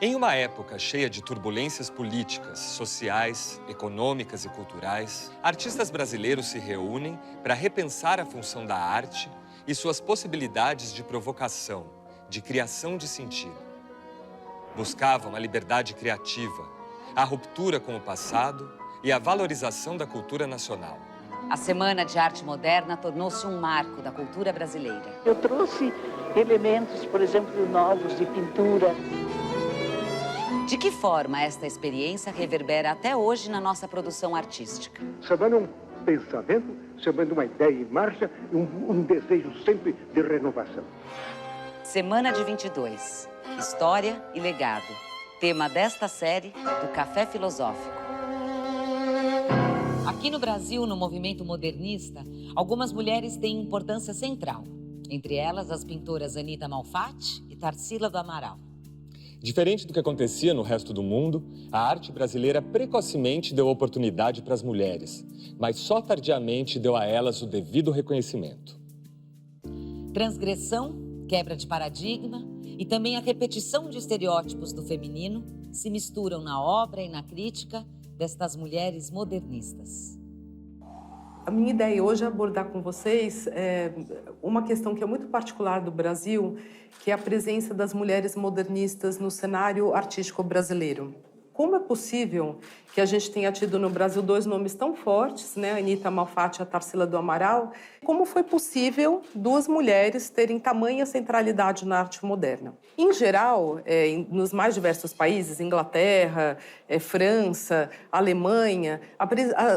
Em uma época cheia de turbulências políticas, sociais, econômicas e culturais, artistas brasileiros se reúnem para repensar a função da arte e suas possibilidades de provocação, de criação de sentido. Buscavam a liberdade criativa, a ruptura com o passado e a valorização da cultura nacional. A Semana de Arte Moderna tornou-se um marco da cultura brasileira. Eu trouxe elementos, por exemplo, novos de pintura. De que forma esta experiência reverbera até hoje na nossa produção artística? Chamando um pensamento, chamando uma ideia em marcha e um desejo sempre de renovação. Semana de 22. História e legado. Tema desta série do Café Filosófico. Aqui no Brasil, no movimento modernista, algumas mulheres têm importância central. Entre elas, as pintoras Anita Malfatti e Tarsila do Amaral. Diferente do que acontecia no resto do mundo, a arte brasileira precocemente deu oportunidade para as mulheres, mas só tardiamente deu a elas o devido reconhecimento. Transgressão, quebra de paradigma e também a repetição de estereótipos do feminino se misturam na obra e na crítica destas mulheres modernistas. A minha ideia hoje é abordar com vocês uma questão que é muito particular do Brasil, que é a presença das mulheres modernistas no cenário artístico brasileiro. Como é possível que a gente tenha tido no Brasil dois nomes tão fortes, né, Anita Malfatti e a Tarsila do Amaral? Como foi possível duas mulheres terem tamanha centralidade na arte moderna? Em geral, nos mais diversos países, Inglaterra, França, Alemanha,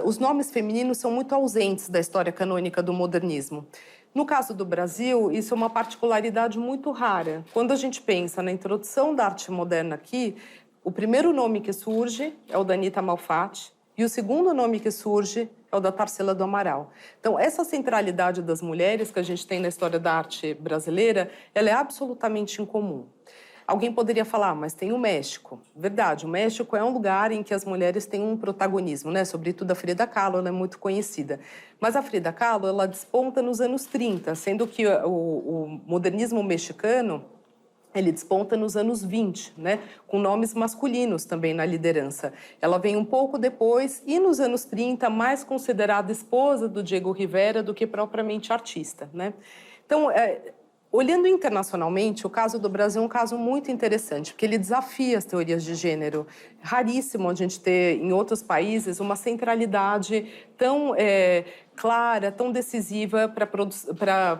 os nomes femininos são muito ausentes da história canônica do modernismo. No caso do Brasil, isso é uma particularidade muito rara. Quando a gente pensa na introdução da arte moderna aqui, o primeiro nome que surge é o da Anita Malfatti e o segundo nome que surge é o da Tarsila do Amaral. Então, essa centralidade das mulheres que a gente tem na história da arte brasileira, ela é absolutamente incomum. Alguém poderia falar, mas tem o México. Verdade, o México é um lugar em que as mulheres têm um protagonismo, né? Sobretudo a Frida Kahlo, ela é muito conhecida. Mas a Frida Kahlo, ela desponta nos anos 30, sendo que o modernismo mexicano, ele desponta nos anos 20, né? Com nomes masculinos também na liderança. Ela vem um pouco depois e nos anos 30, mais considerada esposa do Diego Rivera do que propriamente artista, né? Então, olhando internacionalmente, o caso do Brasil é um caso muito interessante, porque ele desafia as teorias de gênero. Raríssimo a gente ter, em outros países, uma centralidade tão clara, tão decisiva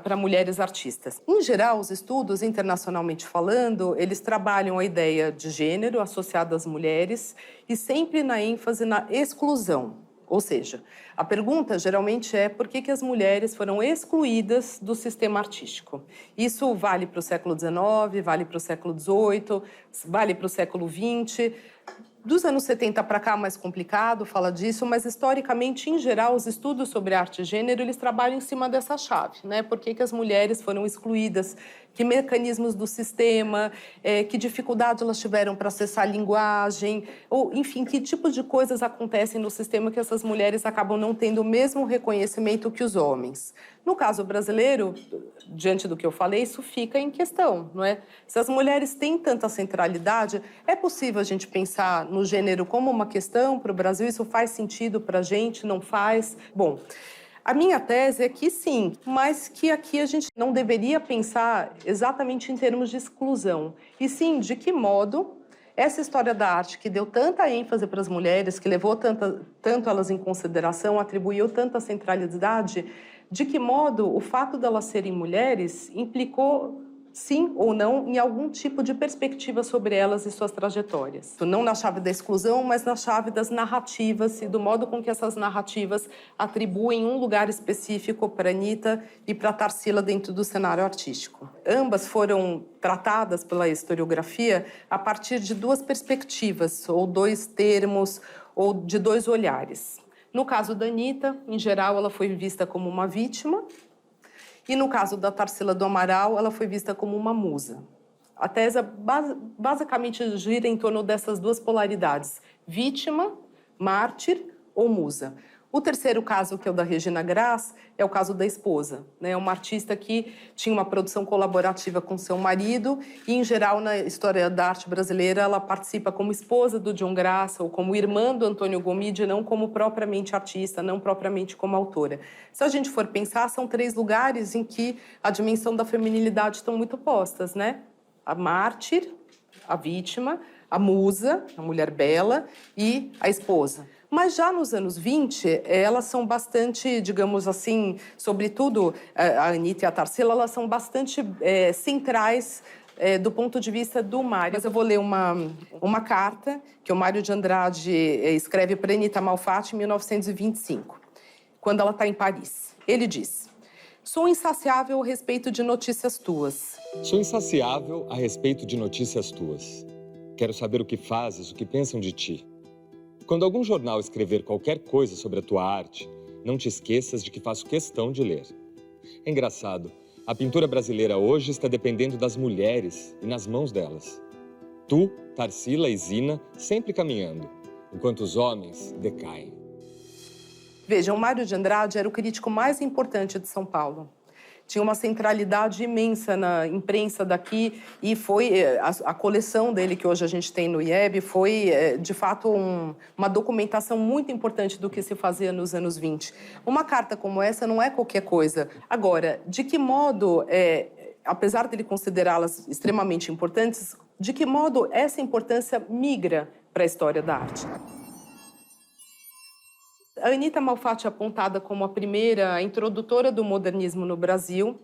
para mulheres artistas. Em geral, os estudos, internacionalmente falando, eles trabalham a ideia de gênero associada às mulheres e sempre na ênfase na exclusão. Ou seja, a pergunta geralmente é por que as mulheres foram excluídas do sistema artístico. Isso vale para o século XIX, vale para o século XVIII, vale para o século XX. Dos anos 70 para cá, mais complicado falar disso, mas historicamente, em geral, os estudos sobre arte e gênero, eles trabalham em cima dessa chave, né? Por que as mulheres foram excluídas, que mecanismos do sistema, que dificuldade elas tiveram para acessar a linguagem, ou, enfim, que tipo de coisas acontecem no sistema que essas mulheres acabam não tendo o mesmo reconhecimento que os homens. No caso brasileiro, diante do que eu falei, isso fica em questão, não é? Se as mulheres têm tanta centralidade, é possível a gente pensar no gênero como uma questão para o Brasil? Isso faz sentido para a gente? Não faz? Bom, a minha tese é que sim, mas que aqui a gente não deveria pensar exatamente em termos de exclusão, e sim de que modo essa história da arte que deu tanta ênfase para as mulheres, que levou tanto elas em consideração, atribuiu tanta centralidade, de que modo o fato delas serem mulheres implicou, sim ou não, em algum tipo de perspectiva sobre elas e suas trajetórias. Não na chave da exclusão, mas na chave das narrativas e do modo com que essas narrativas atribuem um lugar específico para Anita e para Tarsila dentro do cenário artístico. Ambas foram tratadas pela historiografia a partir de duas perspectivas, ou dois termos, ou de dois olhares. No caso da Anita, em geral, ela foi vista como uma vítima, e no caso da Tarsila do Amaral, ela foi vista como uma musa. A tese basicamente gira em torno dessas duas polaridades, vítima, mártir ou musa. O terceiro caso, que é o da Regina Graz, é o caso da esposa, né? É uma artista que tinha uma produção colaborativa com seu marido e, em geral, na história da arte brasileira, ela participa como esposa do John Graça ou como irmã do Antônio Gomide, não como propriamente artista, não propriamente como autora. Se a gente for pensar, são 3 lugares em que a dimensão da feminilidade estão muito postas, né? A mártir, a vítima, a musa, a mulher bela e a esposa. Mas já nos anos 20, elas são bastante, digamos assim, sobretudo a Anitta e a Tarsila, elas são bastante centrais do ponto de vista do Mário. Mas eu vou ler uma carta que o Mário de Andrade escreve para Anitta Malfatti em 1925, quando ela está em Paris. Ele diz: sou insaciável a respeito de notícias tuas. Sou insaciável a respeito de notícias tuas. Quero saber o que fazes, o que pensam de ti. Quando algum jornal escrever qualquer coisa sobre a tua arte, não te esqueças de que faço questão de ler. É engraçado, a pintura brasileira hoje está dependendo das mulheres e nas mãos delas. Tu, Tarsila e Zina, sempre caminhando, enquanto os homens decaem. Vejam, o Mário de Andrade era o crítico mais importante de São Paulo. Tinha uma centralidade imensa na imprensa daqui e foi a coleção dele, que hoje a gente tem no IEB, foi, de fato, uma documentação muito importante do que se fazia nos anos 20. Uma carta como essa não é qualquer coisa. Agora, de que modo, apesar dele considerá-las extremamente importantes, de que modo essa importância migra para a história da arte? A Anitta Malfatti é apontada como a primeira introdutora do modernismo no Brasil,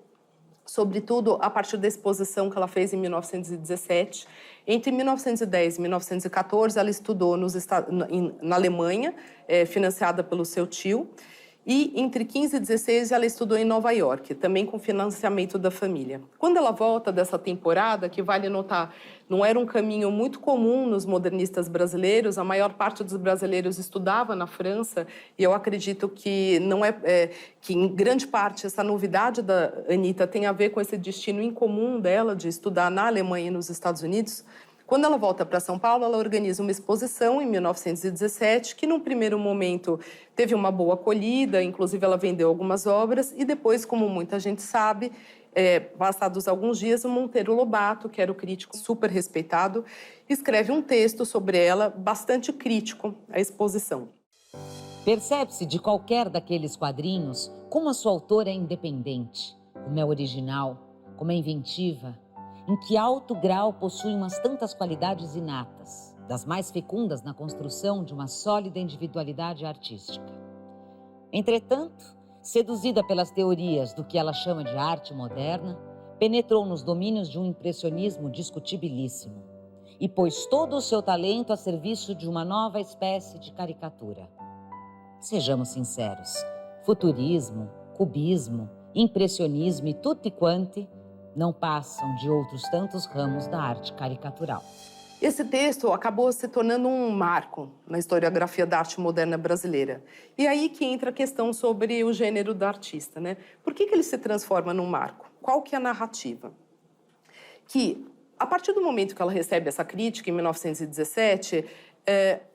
sobretudo a partir da exposição que ela fez em 1917. Entre 1910 e 1914, ela estudou na Alemanha, financiada pelo seu tio, e entre 15 e 16 ela estudou em Nova York, também com financiamento da família. Quando ela volta dessa temporada, que vale notar, não era um caminho muito comum nos modernistas brasileiros, a maior parte dos brasileiros estudava na França, e eu acredito que que em grande parte essa novidade da Anitta tem a ver com esse destino incomum dela de estudar na Alemanha e nos Estados Unidos. Quando ela volta para São Paulo, ela organiza uma exposição em 1917, que num primeiro momento teve uma boa acolhida, inclusive ela vendeu algumas obras, e depois, como muita gente sabe, passados alguns dias, o Monteiro Lobato, que era o crítico super respeitado, escreve um texto sobre ela, bastante crítico à exposição. Percebe-se de qualquer daqueles quadrinhos como a sua autora é independente, como é original, como é inventiva, em que alto grau possui umas tantas qualidades inatas, das mais fecundas na construção de uma sólida individualidade artística. Entretanto, seduzida pelas teorias do que ela chama de arte moderna, penetrou nos domínios de um impressionismo discutibilíssimo e pôs todo o seu talento a serviço de uma nova espécie de caricatura. Sejamos sinceros, futurismo, cubismo, impressionismo e tutti quanti não passam de outros tantos ramos da arte caricatural. Esse texto acabou se tornando um marco na historiografia da arte moderna brasileira. E aí que entra a questão sobre o gênero da artista, né? Por que ele se transforma num marco? Qual que é a narrativa? Que, a partir do momento que ela recebe essa crítica, em 1917,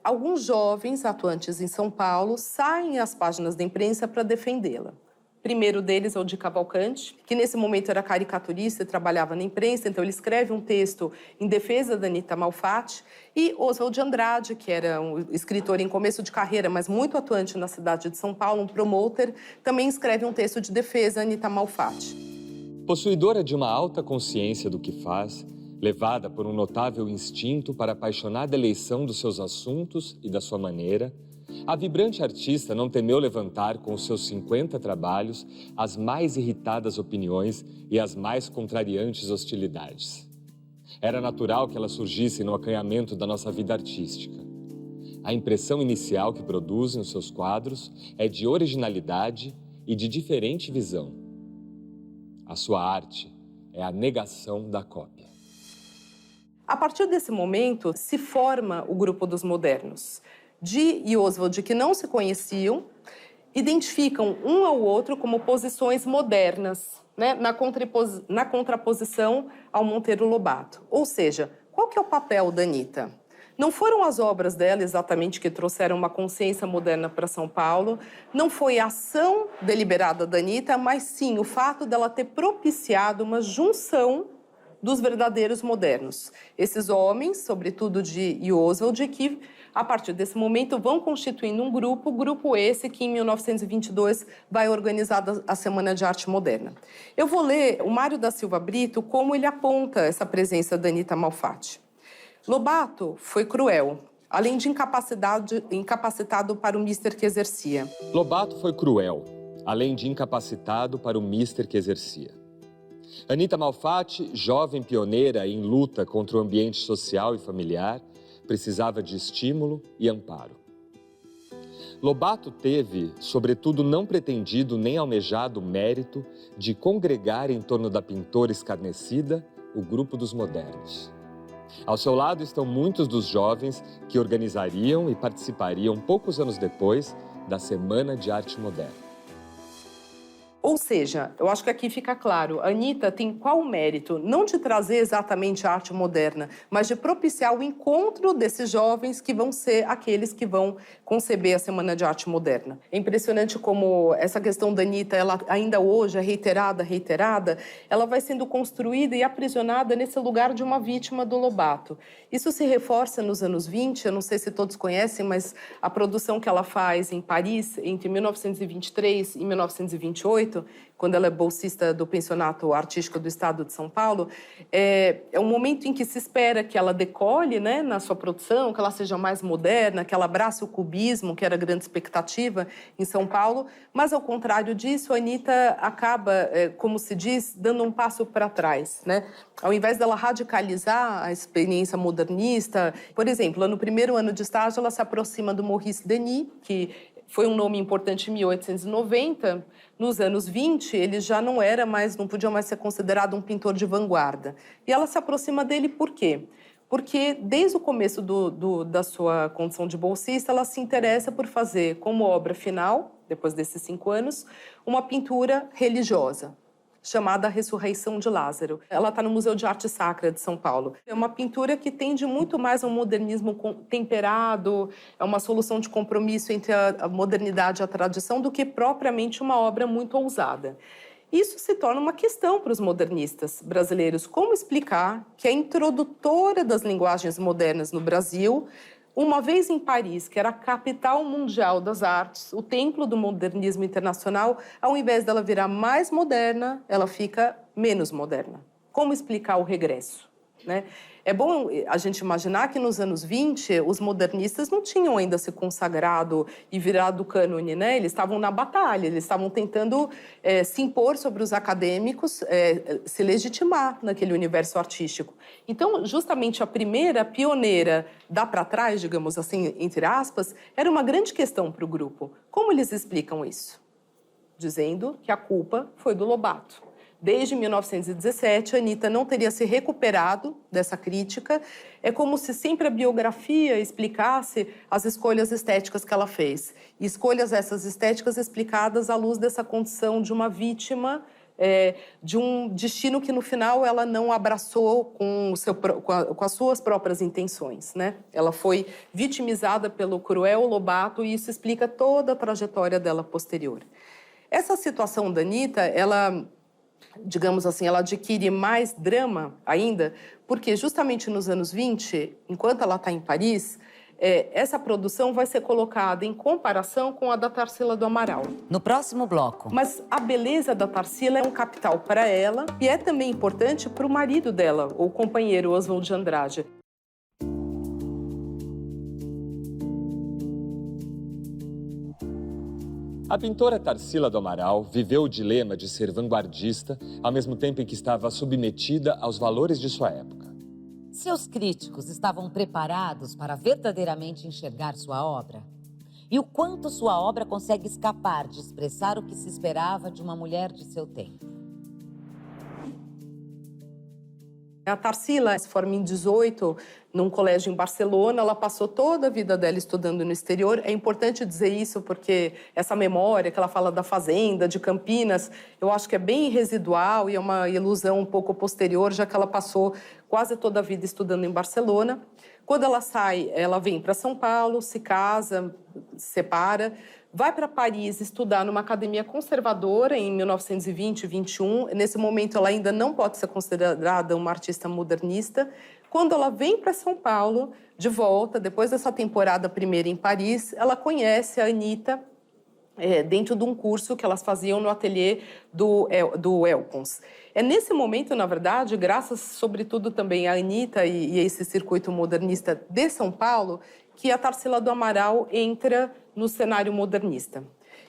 alguns jovens atuantes em São Paulo saem às páginas da imprensa para defendê-la. O primeiro deles é o de Cavalcante, que nesse momento era caricaturista e trabalhava na imprensa, então ele escreve um texto em defesa da Anitta Malfatti. E Oswald de Andrade, que era um escritor em começo de carreira, mas muito atuante na cidade de São Paulo, um promotor, também escreve um texto de defesa da Anitta Malfatti. Possuidora de uma alta consciência do que faz, levada por um notável instinto para a apaixonada eleição dos seus assuntos e da sua maneira, a vibrante artista não temeu levantar com os seus 50 trabalhos as mais irritadas opiniões e as mais contrariantes hostilidades. Era natural que ela surgisse no acanhamento da nossa vida artística. A impressão inicial que produzem os seus quadros é de originalidade e de diferente visão. A sua arte é a negação da cópia. A partir desse momento, se forma o grupo dos modernos. Di e Oswald, que não se conheciam, identificam um ao outro como posições modernas, né, na contraposição ao Monteiro Lobato. Ou seja, qual que é o papel da Anitta? Não foram as obras dela exatamente que trouxeram uma consciência moderna para São Paulo, não foi a ação deliberada da Anitta, mas sim o fato dela ter propiciado uma junção dos verdadeiros modernos. Esses homens, sobretudo de Oswald, que a partir desse momento vão constituindo um grupo esse que em 1922 vai organizar a Semana de Arte Moderna. Eu vou ler o Mário da Silva Brito como ele aponta essa presença da Anitta Malfatti. Lobato foi cruel, além de incapacitado para o mister que exercia. Lobato foi cruel, além de incapacitado para o mister que exercia. Anitta Malfatti, jovem pioneira em luta contra o ambiente social e familiar, precisava de estímulo e amparo. Lobato teve, sobretudo, não pretendido nem almejado mérito de congregar em torno da pintora escarnecida o grupo dos modernos. Ao seu lado estão muitos dos jovens que organizariam e participariam poucos anos depois da Semana de Arte Moderna. Ou seja, eu acho que aqui fica claro, a Anitta tem qual mérito? Não de trazer exatamente a arte moderna, mas de propiciar o encontro desses jovens que vão ser aqueles que vão conceber a Semana de Arte Moderna. É impressionante como essa questão da Anitta, ela ainda hoje é reiterada, ela vai sendo construída e aprisionada nesse lugar de uma vítima do Lobato. Isso se reforça nos anos 20, eu não sei se todos conhecem, mas a produção que ela faz em Paris entre 1923 e 1928, quando ela é bolsista do Pensionato Artístico do Estado de São Paulo, é um momento em que se espera que ela decole, né, na sua produção, que ela seja mais moderna, que ela abrace o cubismo, que era a grande expectativa em São Paulo, mas, ao contrário disso, a Anitta acaba, como se diz, dando um passo para trás, né? Ao invés dela radicalizar a experiência modernista, por exemplo, no primeiro ano de estágio, ela se aproxima do Maurice Denis, que foi um nome importante em 1890, nos anos 20, ele já não podia mais ser considerado um pintor de vanguarda. E ela se aproxima dele por quê? Porque, desde o começo da sua condição de bolsista, ela se interessa por fazer, como obra final, depois desses 5 anos, uma pintura religiosa, chamada Ressurreição de Lázaro. Ela está no Museu de Arte Sacra de São Paulo. É uma pintura que tende muito mais a um modernismo temperado, é uma solução de compromisso entre a modernidade e a tradição do que propriamente uma obra muito ousada. Isso se torna uma questão para os modernistas brasileiros. Como explicar que a introdutora das linguagens modernas no Brasil, uma vez em Paris, que era a capital mundial das artes, o templo do modernismo internacional, ao invés dela virar mais moderna, ela fica menos moderna. Como explicar o regresso, né? É bom a gente imaginar que nos anos 20, os modernistas não tinham ainda se consagrado e virado cânone, né? Eles estavam na batalha, eles estavam tentando se impor sobre os acadêmicos, se legitimar naquele universo artístico. Então, justamente a primeira pioneira dá para trás, digamos assim, entre aspas, era uma grande questão para o grupo. Como eles explicam isso? Dizendo que a culpa foi do Lobato. Desde 1917, a Anitta não teria se recuperado dessa crítica. É como se sempre a biografia explicasse as escolhas estéticas que ela fez. E escolhas essas estéticas explicadas à luz dessa condição de uma vítima, de um destino que, no final, ela não abraçou com as suas próprias intenções, né? Ela foi vitimizada pelo cruel Lobato e isso explica toda a trajetória dela posterior. Essa situação da Anitta, ela, digamos assim, ela adquire mais drama ainda, porque justamente nos anos 20, enquanto ela está em Paris, essa produção vai ser colocada em comparação com a da Tarsila do Amaral. No próximo bloco. Mas a beleza da Tarsila é um capital para ela e é também importante para o marido dela, o companheiro Oswald de Andrade. A pintora Tarsila do Amaral viveu o dilema de ser vanguardista ao mesmo tempo em que estava submetida aos valores de sua época. Seus críticos estavam preparados para verdadeiramente enxergar sua obra? E o quanto sua obra consegue escapar de expressar o que se esperava de uma mulher de seu tempo? A Tarsila se forma em 18, num colégio em Barcelona. Ela passou toda a vida dela estudando no exterior. É importante dizer isso porque essa memória que ela fala da fazenda, de Campinas, eu acho que é bem residual e é uma ilusão um pouco posterior, já que ela passou quase toda a vida estudando em Barcelona. Quando ela sai, ela vem para São Paulo, se casa, se separa, vai para Paris estudar numa academia conservadora em 1920, 21. Nesse momento, ela ainda não pode ser considerada uma artista modernista. Quando ela vem para São Paulo, de volta, depois dessa temporada primeira em Paris, ela conhece a Anitta dentro de um curso que elas faziam no ateliê do Elkins. É nesse momento, na verdade, graças sobretudo também à Anitta e a esse circuito modernista de São Paulo, que a Tarsila do Amaral entra no cenário modernista.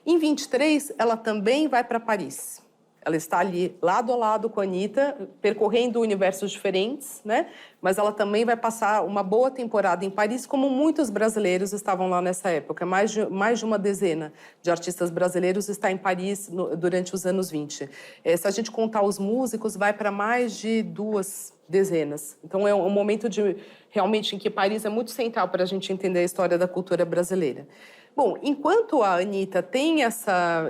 Em 23, ela também vai para Paris. Ela está ali lado a lado com a Anitta, percorrendo universos diferentes, né? Mas ela também vai passar uma boa temporada em Paris, como muitos brasileiros estavam lá nessa época. Mais de uma dezena de artistas brasileiros está em Paris durante os anos 20. Se a gente contar os músicos, vai para mais de 2 dezenas. Então, é um momento realmente em que Paris é muito central para a gente entender a história da cultura brasileira. Bom, enquanto a Anitta tem essa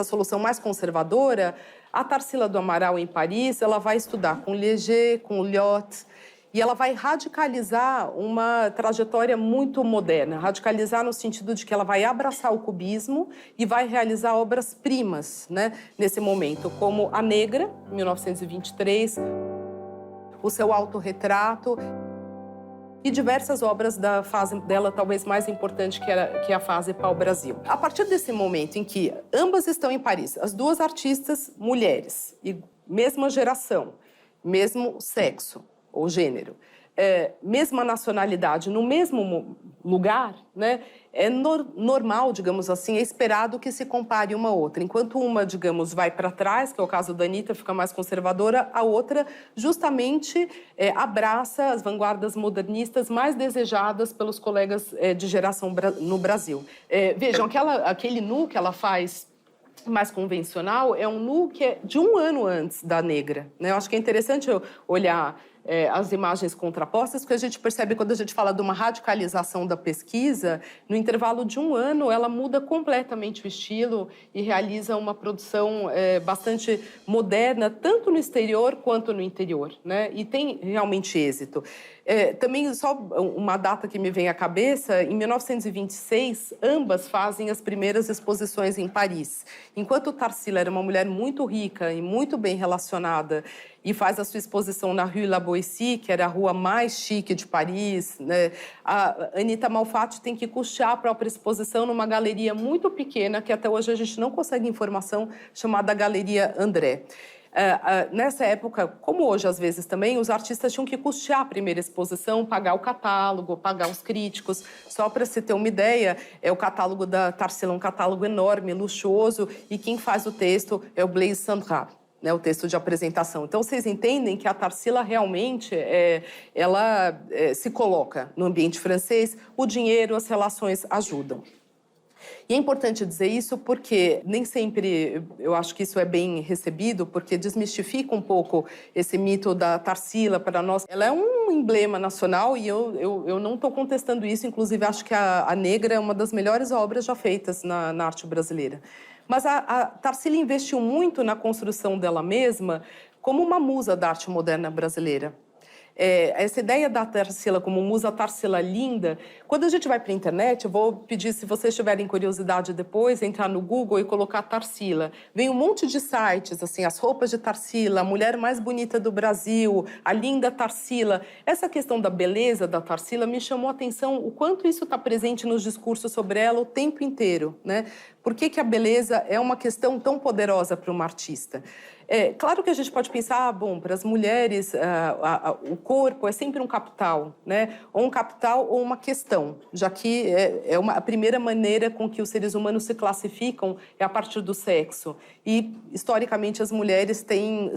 solução mais conservadora, a Tarsila do Amaral, em Paris, ela vai estudar com Léger, com Lyotte, e ela vai radicalizar uma trajetória muito moderna. Radicalizar no sentido de que ela vai abraçar o cubismo e vai realizar obras-primas, né, nesse momento, como A Negra, 1923, o seu autorretrato, e diversas obras da fase dela, talvez mais importante, que é a fase pau-brasil. A partir desse momento em que ambas estão em Paris, as duas artistas mulheres, e mesma geração, mesmo sexo ou gênero, mesma nacionalidade, no mesmo lugar, né, é normal, digamos assim, é esperado que se compare uma a outra. Enquanto uma, digamos, vai para trás, que é o caso da Anitta, fica mais conservadora, a outra justamente abraça as vanguardas modernistas mais desejadas pelos colegas de geração no Brasil. Vejam, aquele nu que ela faz mais convencional é um nu que é de 1 ano antes da Negra, né? Eu acho que é interessante olhar as imagens contrapostas, porque a gente percebe, quando a gente fala de uma radicalização da pesquisa, no intervalo de 1 ano, ela muda completamente o estilo e realiza uma produção bastante moderna, tanto no exterior quanto no interior, né? E tem realmente êxito. Também, só uma data que me vem à cabeça, em 1926, ambas fazem as primeiras exposições em Paris. Enquanto Tarsila era uma mulher muito rica e muito bem relacionada e faz a sua exposição na Rue La Boétie, que era a rua mais chique de Paris, né? A Anitta Malfatti tem que custear a própria exposição numa galeria muito pequena, que até hoje a gente não consegue informação, chamada Galeria André. Nessa época, como hoje às vezes também, os artistas tinham que custear a primeira exposição, pagar o catálogo, pagar os críticos. Só para se ter uma ideia, o catálogo da Tarsila é um catálogo enorme, luxuoso, e quem faz o texto é o Blaise Cendrap, né, o texto de apresentação. Então, vocês entendem que a Tarsila realmente ela se coloca no ambiente francês, o dinheiro, as relações ajudam. E é importante dizer isso porque nem sempre eu acho que isso é bem recebido, porque desmistifica um pouco esse mito da Tarsila para nós. Ela é um emblema nacional e eu não estou contestando isso. Inclusive, acho que a Negra é uma das melhores obras já feitas na arte brasileira. Mas a Tarsila investiu muito na construção dela mesma como uma musa da arte moderna brasileira. Essa ideia da Tarsila como musa Tarsila linda, quando a gente vai para a internet, eu vou pedir, se vocês tiverem curiosidade depois, entrar no Google e colocar Tarsila. Vem um monte de sites, assim, as roupas de Tarsila, a mulher mais bonita do Brasil, a linda Tarsila. Essa questão da beleza da Tarsila me chamou a atenção, o quanto isso está presente nos discursos sobre ela o tempo inteiro, né? Por que a beleza é uma questão tão poderosa para uma artista? Claro que a gente pode pensar, bom, para as mulheres, o corpo é sempre um capital, né? Ou um capital ou uma questão, já que a primeira maneira com que os seres humanos se classificam é a partir do sexo. E, historicamente, as mulheres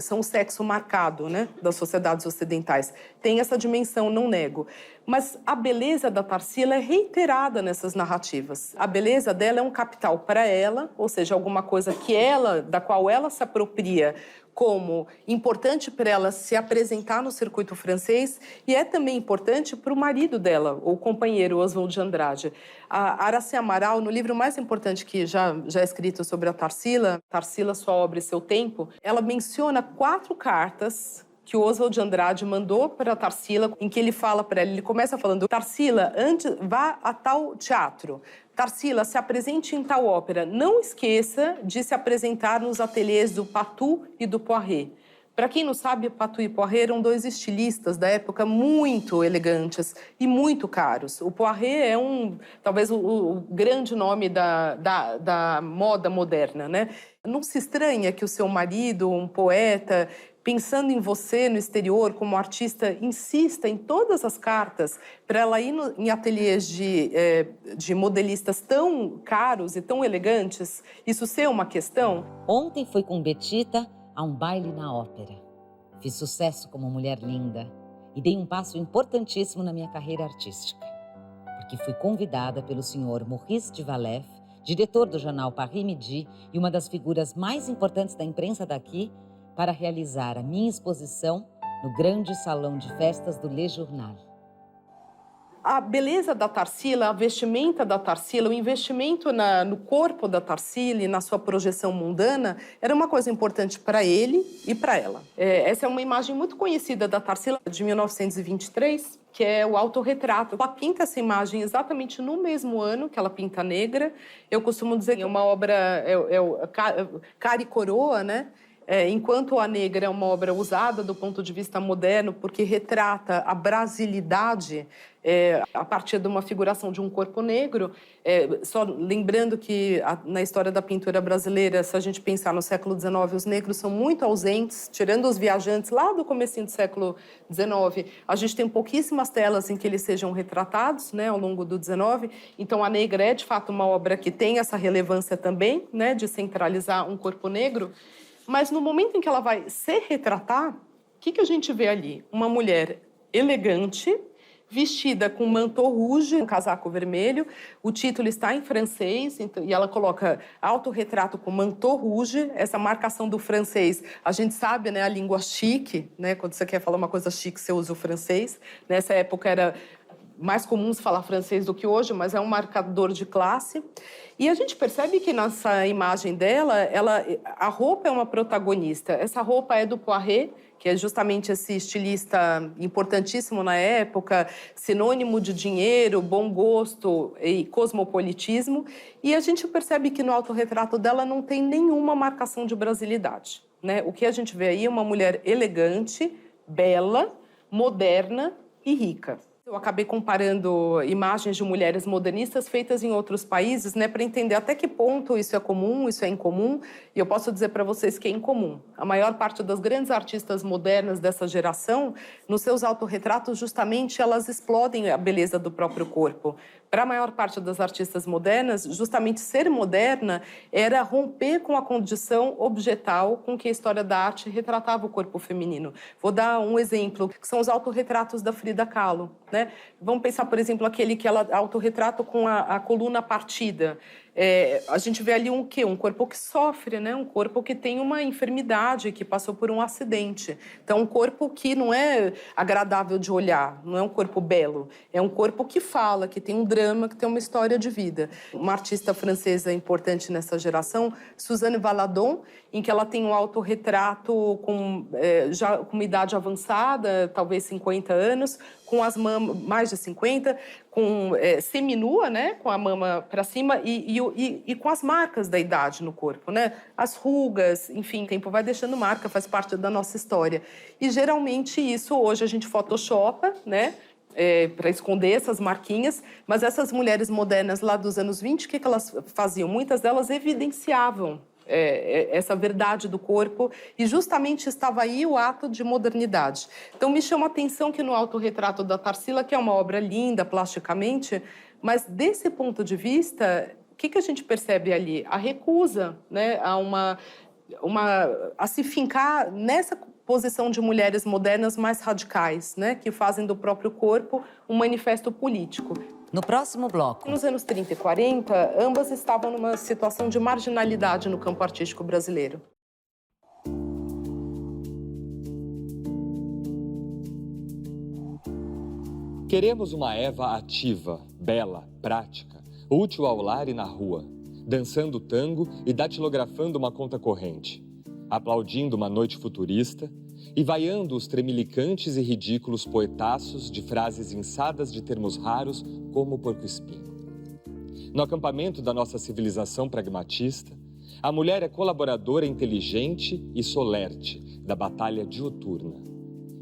são o sexo marcado, né, das sociedades ocidentais. Tem essa dimensão, não nego. Mas a beleza da Tarsila é reiterada nessas narrativas. A beleza dela é um capital para ela, ou seja, alguma coisa da qual ela se apropria como importante para ela se apresentar no circuito francês, e é também importante para o marido dela, o companheiro Oswald de Andrade. A Aracy Amaral, no livro mais importante que já é escrito sobre a Tarsila, Sua Obra e Seu Tempo, ela menciona 4 cartas que o Oswald de Andrade mandou para Tarsila, em que ele fala para ela, ele começa falando: Tarsila, vá a tal teatro. Tarsila, se apresente em tal ópera. Não esqueça de se apresentar nos ateliês do Patou e do Poiret. Para quem não sabe, Patou e Poiret eram dois estilistas da época muito elegantes e muito caros. O Poiret é talvez o grande nome da moda moderna, né? Não se estranha que o seu marido, um poeta, pensando em você no exterior como artista, insista em todas as cartas para ela ir em ateliês de modelistas tão caros e tão elegantes, isso ser uma questão? Ontem fui com Betita a um baile na ópera. Fiz sucesso como mulher linda e dei um passo importantíssimo na minha carreira artística, porque fui convidada pelo senhor Maurice de Valef, diretor do jornal Paris Midi e uma das figuras mais importantes da imprensa daqui, para realizar a minha exposição no grande salão de festas do Le Journal. A beleza da Tarsila, a vestimenta da Tarsila, o investimento no corpo da Tarsila e na sua projeção mundana era uma coisa importante para ele e para ela. Essa é uma imagem muito conhecida da Tarsila, de 1923, que é o autorretrato. Ela pinta essa imagem exatamente no mesmo ano que ela pinta a Negra. Eu costumo dizer que é uma obra, cara e coroa, né? Enquanto a Negra é uma obra usada do ponto de vista moderno, porque retrata a brasilidade a partir de uma figuração de um corpo negro. Só lembrando que na história da pintura brasileira, se a gente pensar no século XIX, os negros são muito ausentes, tirando os viajantes lá do comecinho do século XIX, a gente tem pouquíssimas telas em que eles sejam retratados, né, ao longo do XIX. Então, a Negra é, de fato, uma obra que tem essa relevância também, né, de centralizar um corpo negro. Mas no momento em que ela vai se retratar, o que a gente vê ali? Uma mulher elegante, vestida com manteau rouge, um casaco vermelho. O título está em francês, e ela coloca autorretrato com manteau rouge. Essa marcação do francês, a gente sabe, né, a língua chique, né? Quando você quer falar uma coisa chique, você usa o francês. Nessa época era mais comum se falar francês do que hoje, mas é um marcador de classe. E a gente percebe que nessa imagem dela, a roupa é uma protagonista. Essa roupa é do Poiret, que é justamente esse estilista importantíssimo na época, sinônimo de dinheiro, bom gosto e cosmopolitismo. E a gente percebe que no autorretrato dela não tem nenhuma marcação de brasilidade, né? O que a gente vê aí é uma mulher elegante, bela, moderna e rica. Eu acabei comparando imagens de mulheres modernistas feitas em outros países, né, para entender até que ponto isso é comum, isso é incomum. E eu posso dizer para vocês que é incomum. A maior parte das grandes artistas modernas dessa geração, nos seus autorretratos, justamente elas explodem a beleza do próprio corpo. Para a maior parte das artistas modernas, justamente ser moderna era romper com a condição objetal com que a história da arte retratava o corpo feminino. Vou dar um exemplo, que são os autorretratos da Frida Kahlo, né? Vamos pensar, por exemplo, aquele que ela autorretrato com a coluna partida. A gente vê ali um corpo que sofre, né? Um corpo que tem uma enfermidade, que passou por um acidente. Então, um corpo que não é agradável de olhar, não é um corpo belo. É um corpo que fala, que tem um drama, que tem uma história de vida. Uma artista francesa importante nessa geração, Suzanne Valadon, em que ela tem um autorretrato já com uma idade avançada, talvez 50 anos, com as mamas, mais de 50, seminua, né? Com a mama para cima e com as marcas da idade no corpo, né? As rugas, enfim, o tempo vai deixando marca, faz parte da nossa história. E geralmente isso hoje a gente photoshopa, né? Para esconder essas marquinhas, mas essas mulheres modernas lá dos anos 20, o que elas faziam? Muitas delas evidenciavam essa verdade do corpo, e justamente estava aí o ato de modernidade. Então, me chama a atenção que no autorretrato da Tarsila, que é uma obra linda plasticamente, mas desse ponto de vista, o que a gente percebe ali? A recusa, né, a se fincar nessa posição de mulheres modernas mais radicais, né, que fazem do próprio corpo um manifesto político. No próximo bloco. Nos anos 30 e 40, ambas estavam numa situação de marginalidade no campo artístico brasileiro. Queremos uma Eva ativa, bela, prática, útil ao lar e na rua, dançando tango e datilografando uma conta corrente, aplaudindo uma noite futurista, e vaiando os tremelicantes e ridículos poetaços de frases inçadas de termos raros como porco-espinho. No acampamento da nossa civilização pragmatista, a mulher é colaboradora inteligente e solerte da batalha diuturna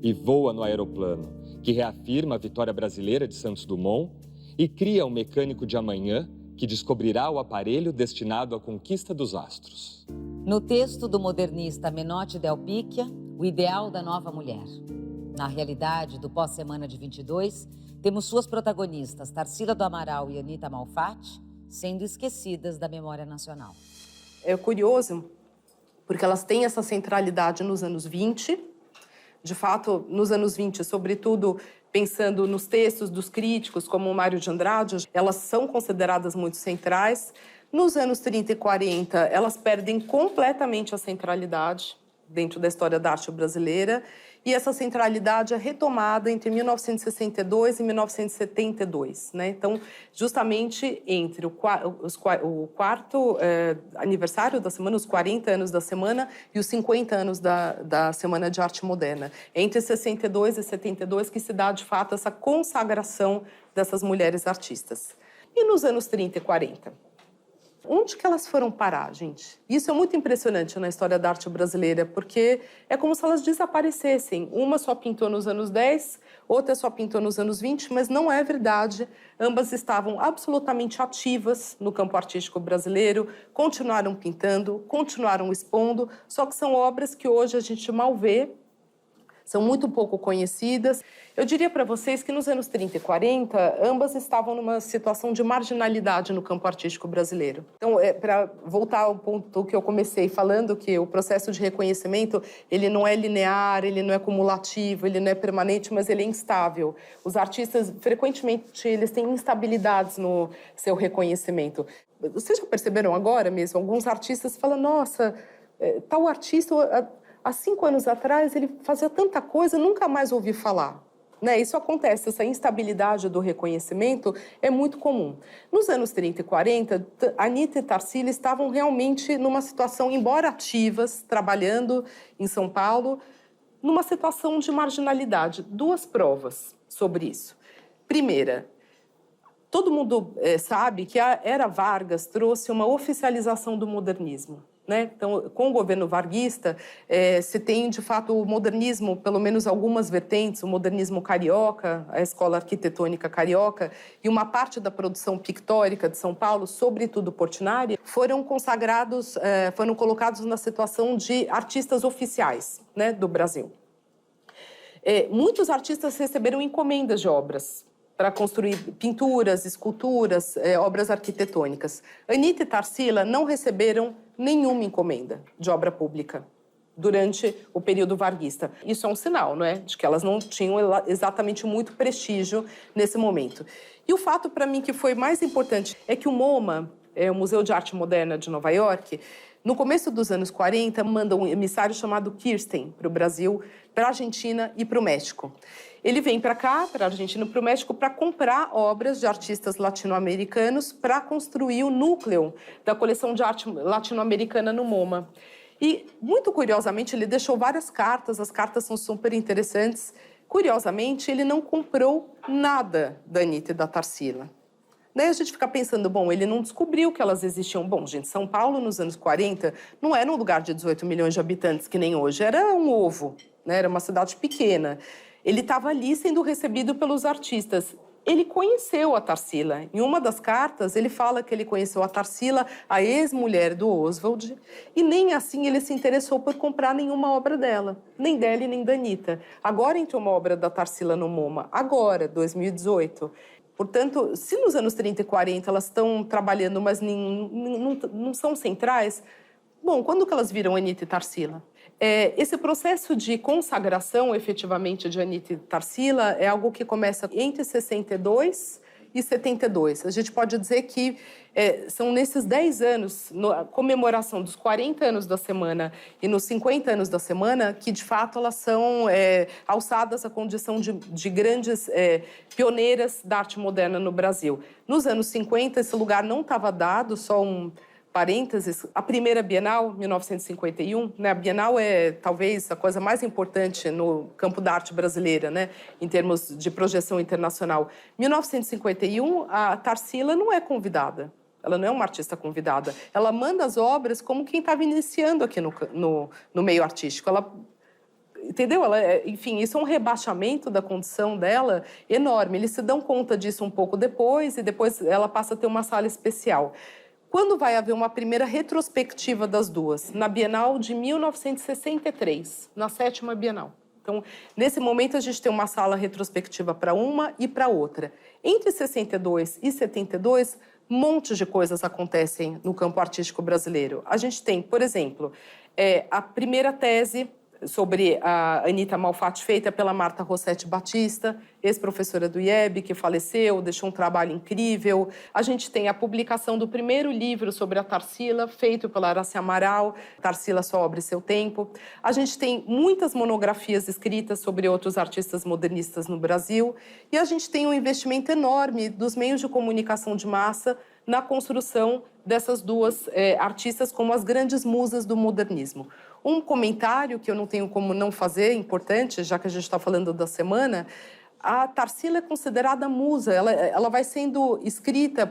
e voa no aeroplano que reafirma a vitória brasileira de Santos Dumont e cria o mecânico de amanhã que descobrirá o aparelho destinado à conquista dos astros. No texto do modernista Menotti Del Picchia, o ideal da nova mulher. Na realidade, do pós-semana de 22, temos suas protagonistas, Tarsila do Amaral e Anita Malfatti, sendo esquecidas da memória nacional. É curioso, porque elas têm essa centralidade nos anos 20. De fato, nos anos 20, sobretudo pensando nos textos dos críticos, como o Mário de Andrade, elas são consideradas muito centrais. Nos anos 30 e 40, elas perdem completamente a centralidade dentro da história da arte brasileira, e essa centralidade é retomada entre 1962 e 1972. Né? Então, justamente entre o quarto aniversário da semana, os 40 anos da semana e os 50 anos da Semana de Arte Moderna. Entre 62 e 72 que se dá, de fato, essa consagração dessas mulheres artistas. E nos anos 30 e 40? Onde que elas foram parar, gente? Isso é muito impressionante na história da arte brasileira, porque é como se elas desaparecessem. Uma só pintou nos anos 10, outra só pintou nos anos 20, mas não é verdade. Ambas estavam absolutamente ativas no campo artístico brasileiro, continuaram pintando, continuaram expondo, só que são obras que hoje a gente mal vê, são muito pouco conhecidas. Eu diria para vocês que nos anos 30 e 40, ambas estavam numa situação de marginalidade no campo artístico brasileiro. Então, para voltar ao ponto que eu comecei falando, que o processo de reconhecimento, ele não é linear, ele não é cumulativo, ele não é permanente, mas ele é instável. Os artistas, frequentemente, eles têm instabilidades no seu reconhecimento. Vocês já perceberam agora mesmo? Alguns artistas falam, nossa, tal artista... Há 5 anos atrás, ele fazia tanta coisa, nunca mais ouvi falar. Né? Isso acontece, essa instabilidade do reconhecimento é muito comum. Nos anos 30 e 40, Anita e Tarsila estavam realmente numa situação, embora ativas, trabalhando em São Paulo, numa situação de marginalidade. 2 provas sobre isso. Primeira, todo mundo sabe que a Era Vargas trouxe uma oficialização do modernismo. Né? Então, com o governo varguista, se tem, de fato, o modernismo, pelo menos algumas vertentes, o modernismo carioca, a escola arquitetônica carioca, e uma parte da produção pictórica de São Paulo, sobretudo Portinari, foram consagrados, foram colocados na situação de artistas oficiais, né, do Brasil. Muitos artistas receberam encomendas de obras para construir pinturas, esculturas, obras arquitetônicas. Anita e Tarsila não receberam nenhuma encomenda de obra pública durante o período varguista. Isso é um sinal, não é? De que elas não tinham exatamente muito prestígio nesse momento. E o fato, para mim, que foi mais importante é que o MoMA, o Museu de Arte Moderna de Nova York, no começo dos anos 40, manda um emissário chamado Kirsten para o Brasil, para a Argentina e para o México. Ele vem para cá, para a Argentina e para o México, para comprar obras de artistas latino-americanos para construir o núcleo da coleção de arte latino-americana no MoMA. E, muito curiosamente, ele deixou várias cartas, as cartas são super interessantes. Curiosamente, ele não comprou nada da Anita e da Tarsila. Daí a gente fica pensando, bom, ele não descobriu que elas existiam. Bom, gente, São Paulo, nos anos 40, não era um lugar de 18 milhões de habitantes, que nem hoje. Era um ovo, né? Era uma cidade pequena. Ele estava ali sendo recebido pelos artistas. Ele conheceu a Tarsila. Em uma das cartas, ele fala que ele conheceu a Tarsila, a ex-mulher do Oswald, e nem assim ele se interessou por comprar nenhuma obra dela, nem dela e nem da Anita. Agora entrou uma obra da Tarsila no MoMA, agora, 2018. Portanto, se nos anos 30 e 40 elas estão trabalhando, mas não são centrais, bom, quando que elas viram Anita e Tarsila? Esse processo de consagração, efetivamente, de Anita e Tarsila é algo que começa entre 62 e 72. A gente pode dizer que são nesses 10 anos, a comemoração dos 40 anos da semana e nos 50 anos da semana, que, de fato, elas são alçadas à condição de grandes pioneiras da arte moderna no Brasil. Nos anos 50, esse lugar não estava dado, só parênteses, a primeira Bienal, 1951, né? A Bienal é talvez a coisa mais importante no campo da arte brasileira, né? Em termos de projeção internacional. 1951, a Tarsila não é convidada. Ela não é uma artista convidada. Ela manda as obras como quem estava iniciando aqui no meio artístico. Ela, entendeu? Enfim, isso é um rebaixamento da condição dela enorme. Eles se dão conta disso um pouco depois, e depois ela passa a ter uma sala especial. Quando vai haver uma primeira retrospectiva das duas? Na Bienal de 1963, na 7ª Bienal. Então, nesse momento, a gente tem uma sala retrospectiva para uma e para outra. Entre 62 e 72, montes de coisas acontecem no campo artístico brasileiro. A gente tem, por exemplo, a primeira tese sobre a Anita Malfatti, feita pela Marta Rossetti Batista, ex-professora do IEB, que faleceu, deixou um trabalho incrível. A gente tem a publicação do primeiro livro sobre a Tarsila, feito pela Aracy Amaral, Tarsila, Sua Obra e Seu Tempo. A gente tem muitas monografias escritas sobre outros artistas modernistas no Brasil. E a gente tem um investimento enorme dos meios de comunicação de massa na construção dessas duas artistas como as grandes musas do modernismo. Um comentário que eu não tenho como não fazer, importante, já que a gente está falando da semana, a Tarsila é considerada musa, ela vai sendo escrita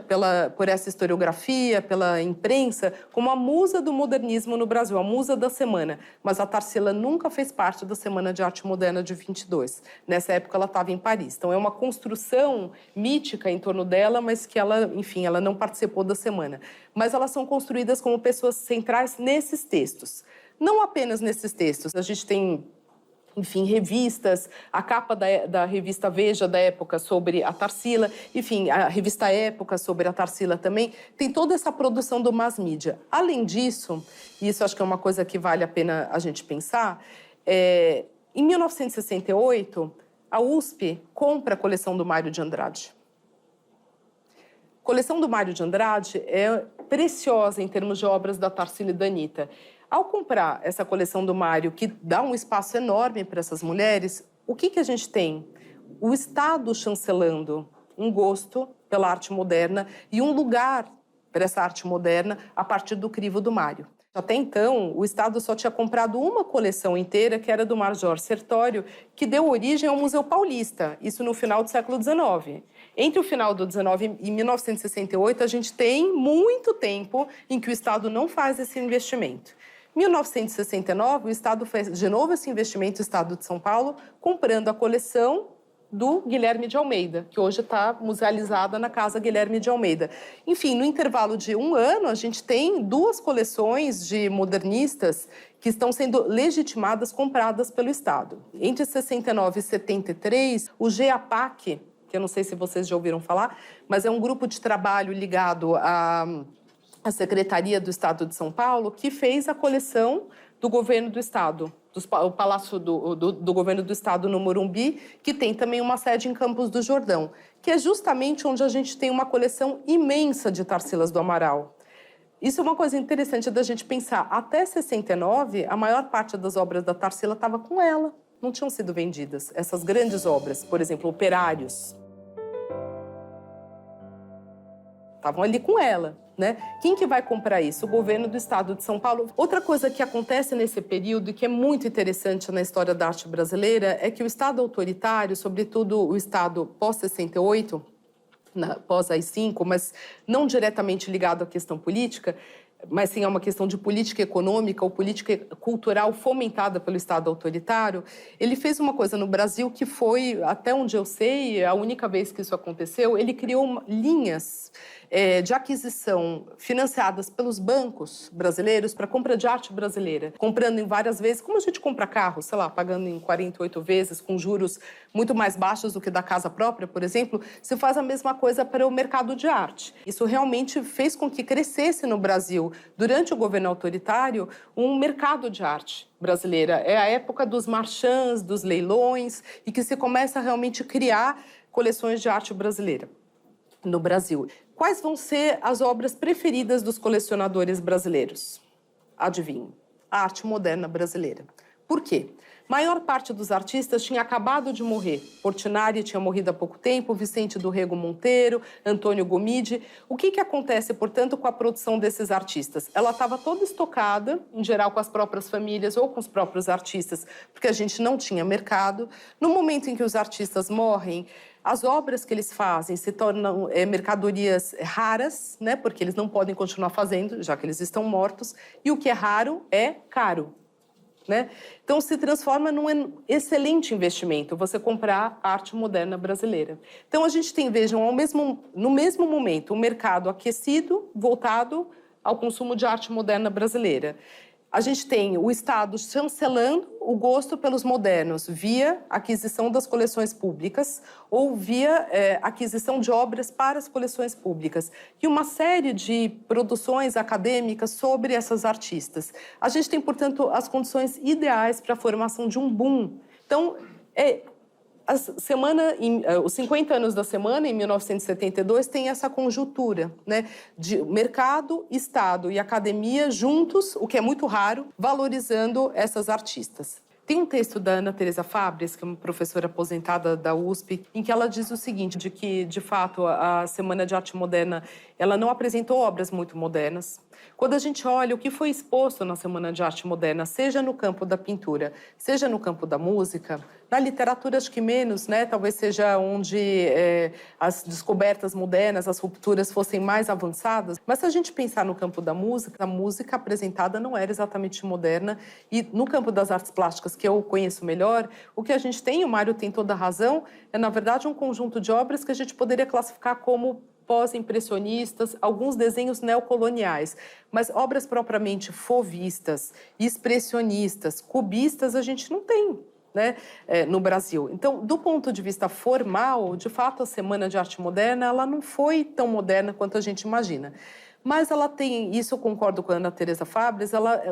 por essa historiografia, pela imprensa, como a musa do modernismo no Brasil, a musa da semana. Mas a Tarsila nunca fez parte da Semana de Arte Moderna de 22. Nessa época ela estava em Paris. Então é uma construção mítica em torno dela, mas que ela, enfim, ela não participou da semana. Mas elas são construídas como pessoas centrais nesses textos. Não apenas nesses textos, a gente tem, enfim, revistas, a capa da revista Veja da época sobre a Tarsila, enfim, a revista Época sobre a Tarsila também, tem toda essa produção do mass media. Além disso, e isso acho que é uma coisa que vale a pena a gente pensar, em 1968, a USP compra a coleção do Mário de Andrade. A coleção do Mário de Andrade é preciosa em termos de obras da Tarsila e da Anita. Ao comprar essa coleção do Mário, que dá um espaço enorme para essas mulheres, o que a gente tem? O Estado chancelando um gosto pela arte moderna e um lugar para essa arte moderna a partir do crivo do Mário. Até então, o Estado só tinha comprado uma coleção inteira, que era do Major Sertório, que deu origem ao Museu Paulista, isso no final do século XIX. Entre o final do XIX e 1968, a gente tem muito tempo em que o Estado não faz esse investimento. Em 1969, o Estado fez de novo esse investimento, o Estado de São Paulo, comprando a coleção do Guilherme de Almeida, que hoje está musealizada na Casa Guilherme de Almeida. Enfim, no intervalo de um ano, a gente tem duas coleções de modernistas que estão sendo legitimadas, compradas pelo Estado. Entre 69 e 73, o GEAPAC, que eu não sei se vocês já ouviram falar, mas é um grupo de trabalho ligado a Secretaria do Estado de São Paulo, que fez a coleção do governo do Estado, o Palácio do Governo do Estado no Morumbi, que tem também uma sede em Campos do Jordão, que é justamente onde a gente tem uma coleção imensa de Tarsilas do Amaral. Isso é uma coisa interessante da gente pensar. Até 69, a maior parte das obras da Tarsila estava com ela, não tinham sido vendidas. Essas grandes obras, por exemplo, Operários, estavam ali com ela. Né? Quem que vai comprar isso? O governo do Estado de São Paulo. Outra coisa que acontece nesse período e que é muito interessante na história da arte brasileira é que o Estado autoritário, sobretudo o Estado pós-68, pós-AI-5, mas não diretamente ligado à questão política, mas sim a uma questão de política econômica ou política cultural fomentada pelo Estado autoritário, ele fez uma coisa no Brasil que foi, até onde eu sei, a única vez que isso aconteceu, ele criou linhas de aquisição financiadas pelos bancos brasileiros para compra de arte brasileira, comprando em várias vezes, como a gente compra carro, sei lá, pagando em 48 vezes, com juros muito mais baixos do que da casa própria, por exemplo, se faz a mesma coisa para o mercado de arte. Isso realmente fez com que crescesse no Brasil, durante o governo autoritário, um mercado de arte brasileira. É a época dos marchands, dos leilões, e que se começa a realmente criar coleções de arte brasileira no Brasil. Quais vão ser as obras preferidas dos colecionadores brasileiros? Adivinhem. A arte moderna brasileira. Por quê? Maior parte dos artistas tinha acabado de morrer. Portinari tinha morrido há pouco tempo, Vicente do Rego Monteiro, Antônio Gomide. O que acontece, portanto, com a produção desses artistas? Ela estava toda estocada, em geral com as próprias famílias ou com os próprios artistas, porque a gente não tinha mercado. No momento em que os artistas morrem, as obras que eles fazem se tornam mercadorias raras, né? Porque eles não podem continuar fazendo, já que eles estão mortos. E o que é raro é caro. Né? Então, se transforma num excelente investimento você comprar arte moderna brasileira. Então, a gente tem, vejam, no mesmo momento, um mercado aquecido, voltado ao consumo de arte moderna brasileira. A gente tem o Estado chancelando o gosto pelos modernos via aquisição das coleções públicas ou via aquisição de obras para as coleções públicas e uma série de produções acadêmicas sobre essas artistas. A gente tem, portanto, as condições ideais para a formação de um boom. Então, os 50 anos da semana, em 1972, tem essa conjuntura, né, de mercado, Estado e academia juntos, o que é muito raro, valorizando essas artistas. Tem um texto da Ana Teresa Fabres, que é uma professora aposentada da USP, em que ela diz o seguinte, de que, de fato, a Semana de Arte Moderna, ela não apresentou obras muito modernas. Quando a gente olha o que foi exposto na Semana de Arte Moderna, seja no campo da pintura, seja no campo da música, na literatura acho que menos, né? Talvez seja onde as descobertas modernas, as rupturas fossem mais avançadas. Mas se a gente pensar no campo da música, a música apresentada não era exatamente moderna. E no campo das artes plásticas, que eu conheço melhor, o que a gente tem, o Mário tem toda a razão, é na verdade um conjunto de obras que a gente poderia classificar como pós-impressionistas, alguns desenhos neocoloniais, mas obras propriamente fauvistas, expressionistas, cubistas, a gente não tem, né, no Brasil. Então, do ponto de vista formal, de fato, a Semana de Arte Moderna, ela não foi tão moderna quanto a gente imagina. Mas ela tem, isso eu concordo com a Ana Teresa Fabres,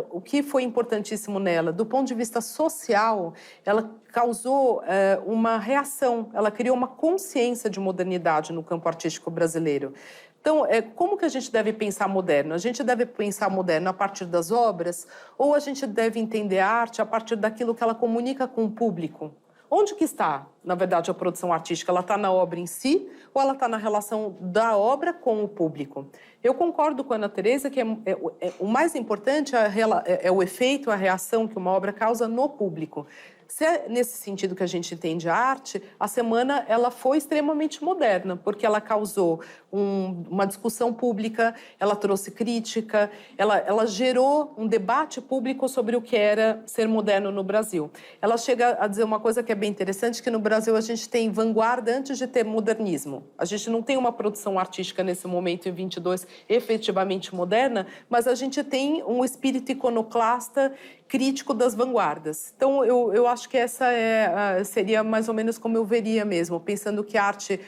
o que foi importantíssimo nela, do ponto de vista social, ela causou uma reação, ela criou uma consciência de modernidade no campo artístico brasileiro. Então, como que a gente deve pensar moderno? A gente deve pensar moderno a partir das obras ou a gente deve entender a arte a partir daquilo que ela comunica com o público? Onde que está, na verdade, a produção artística? Ela está na obra em si ou ela está na relação da obra com o público? Eu concordo com a Ana Teresa que o mais importante é o efeito, a reação que uma obra causa no público. Se é nesse sentido que a gente entende a arte, a semana ela foi extremamente moderna, porque ela causou uma discussão pública, ela trouxe crítica, ela gerou um debate público sobre o que era ser moderno no Brasil. Ela chega a dizer uma coisa que é bem interessante, que no Brasil a gente tem vanguarda antes de ter modernismo. A gente não tem uma produção artística nesse momento, em 22, efetivamente moderna, mas a gente tem um espírito iconoclasta crítico das vanguardas. Então, eu acho que essa seria mais ou menos como eu veria mesmo, pensando que a arte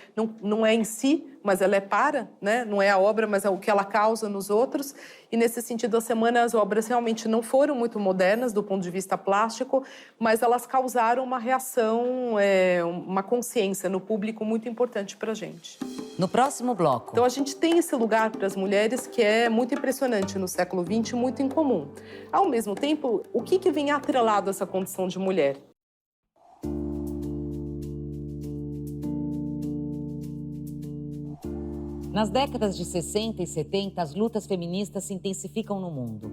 não é em si, mas ela é para, né? Não é a obra, mas é o que ela causa nos outros. E, nesse sentido, a semana, as obras realmente não foram muito modernas do ponto de vista plástico, mas elas causaram uma reação, uma consciência no público muito importante para a gente. No próximo bloco. Então, a gente tem esse lugar para as mulheres que é muito impressionante no século XX, muito incomum. Ao mesmo tempo, o que vem atrelado a essa condição de mulher? Nas décadas de 60 e 70, as lutas feministas se intensificam no mundo.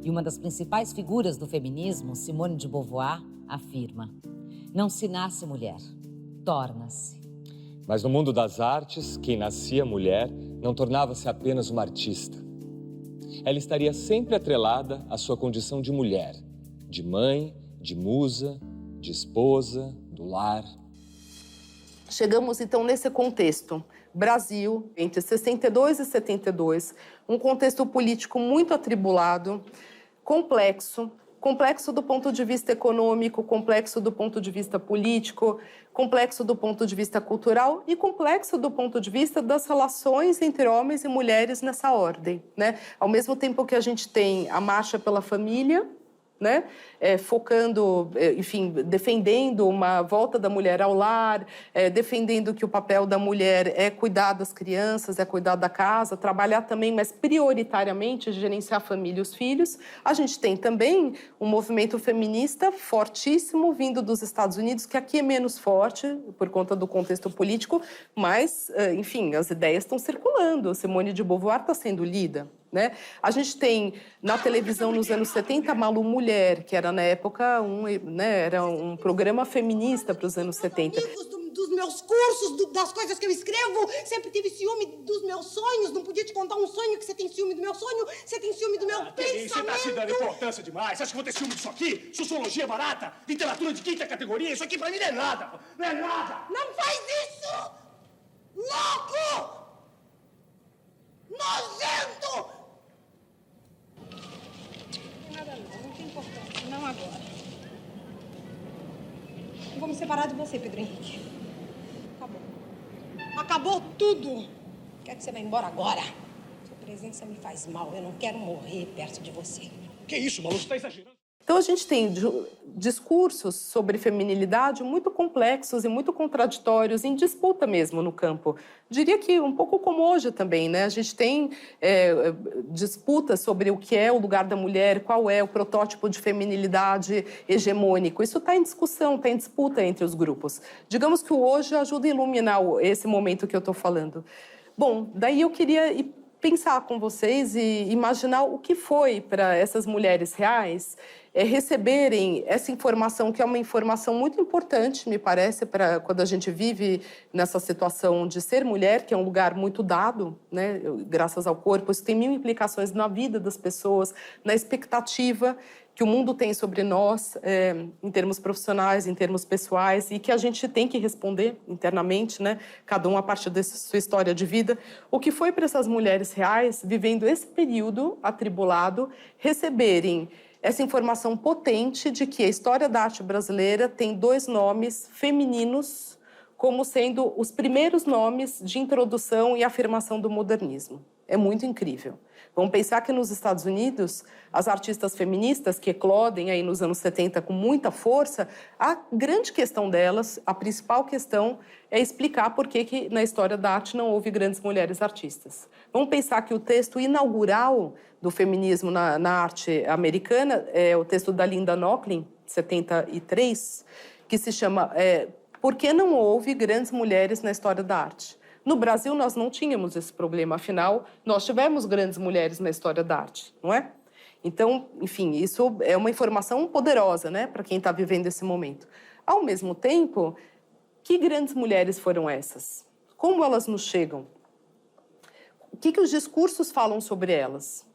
E uma das principais figuras do feminismo, Simone de Beauvoir, afirma: não se nasce mulher, torna-se. Mas no mundo das artes, quem nascia mulher não tornava-se apenas uma artista. Ela estaria sempre atrelada à sua condição de mulher, de mãe, de musa, de esposa, do lar. Chegamos, então, nesse contexto. Brasil, entre 62 e 72, um contexto político muito atribulado, complexo do ponto de vista econômico, complexo do ponto de vista político, complexo do ponto de vista cultural e complexo do ponto de vista das relações entre homens e mulheres nessa ordem, né? Ao mesmo tempo que a gente tem a marcha pela família, né? Focando, enfim, defendendo uma volta da mulher ao lar, defendendo que o papel da mulher é cuidar das crianças, é cuidar da casa, trabalhar também, mas prioritariamente gerenciar a família e os filhos. A gente tem também um movimento feminista fortíssimo vindo dos Estados Unidos, que aqui é menos forte por conta do contexto político, mas, enfim, as ideias estão circulando. Simone de Beauvoir está sendo lida, né? A gente tem na televisão nos anos 70 Malu Mulher, que era na época era um programa feminista para os anos 70. Dos meus cursos, das coisas que eu escrevo, sempre tive ciúme dos meus sonhos, não podia te contar um sonho que você tem ciúme do meu sonho, você tem ciúme do meu pensamento. Você tá se dando importância demais, você acha que eu vou ter ciúme disso aqui? Sociologia barata, literatura de quinta categoria, isso aqui pra mim não é nada, não é nada! Não faz isso! Louco! Nojento! Não tem importância, não agora. Eu vou me separar de você, Pedro Henrique. Acabou. Acabou tudo. Quero que você vá embora agora. Sua presença me faz mal. Eu não quero morrer perto de você. Que isso, Malu? Você tá exagerando? Então, a gente tem discursos sobre feminilidade muito complexos e muito contraditórios, em disputa mesmo no campo. Diria que um pouco como hoje também, né? A gente tem disputas sobre o que é o lugar da mulher, qual é o protótipo de feminilidade hegemônico. Isso está em discussão, está em disputa entre os grupos. Digamos que o hoje ajuda a iluminar esse momento que eu estou falando. Bom, daí eu queria pensar com vocês e imaginar o que foi para essas mulheres reais receberem essa informação, que é uma informação muito importante, me parece, para quando a gente vive nessa situação de ser mulher, que é um lugar muito dado, né, graças ao corpo. Isso tem mil implicações na vida das pessoas, na expectativa que o mundo tem sobre nós, em termos profissionais, em termos pessoais, e que a gente tem que responder internamente, né, cada um a partir da sua história de vida. O que foi para essas mulheres reais, vivendo esse período atribulado, receberem essa informação potente de que a história da arte brasileira tem dois nomes femininos como sendo os primeiros nomes de introdução e afirmação do modernismo. É muito incrível. Vamos pensar que nos Estados Unidos, as artistas feministas que eclodem aí nos anos 70 com muita força, a grande questão delas, a principal questão, é explicar por que na história da arte não houve grandes mulheres artistas. Vamos pensar que o texto inaugural do feminismo na arte americana é o texto da Linda Nochlin, 73, que se chama Por que não houve grandes mulheres na história da arte? No Brasil, nós não tínhamos esse problema, afinal, nós tivemos grandes mulheres na história da arte, não é? Então, enfim, isso é uma informação poderosa, né, para quem está vivendo esse momento. Ao mesmo tempo, que grandes mulheres foram essas? Como elas nos chegam? O que os discursos falam sobre elas?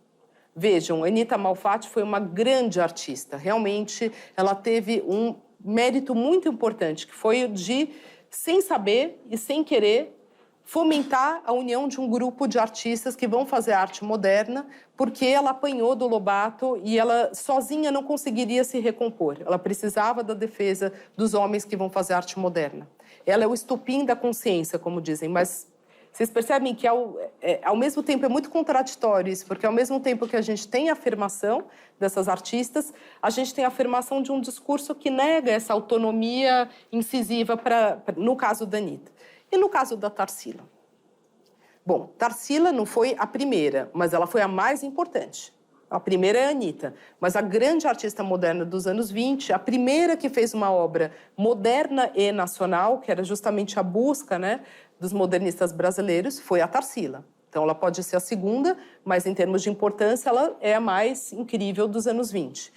Vejam, Anita Malfatti foi uma grande artista. Realmente, ela teve um mérito muito importante, que foi o de, sem saber e sem querer, fomentar a união de um grupo de artistas que vão fazer arte moderna, porque ela apanhou do Lobato e ela sozinha não conseguiria se recompor. Ela precisava da defesa dos homens que vão fazer arte moderna. Ela é o estupim da consciência, como dizem, mas vocês percebem que ao mesmo tempo é muito contraditório isso, porque ao mesmo tempo que a gente tem a afirmação dessas artistas, a gente tem a afirmação de um discurso que nega essa autonomia incisiva no caso da Anita. E no caso da Tarsila? Bom, Tarsila não foi a primeira, mas ela foi a mais importante. A primeira é a Anita, mas a grande artista moderna dos anos 20, a primeira que fez uma obra moderna e nacional, que era justamente a busca, né, dos modernistas brasileiros, foi a Tarsila. Então, ela pode ser a segunda, mas em termos de importância, ela é a mais incrível dos anos 20.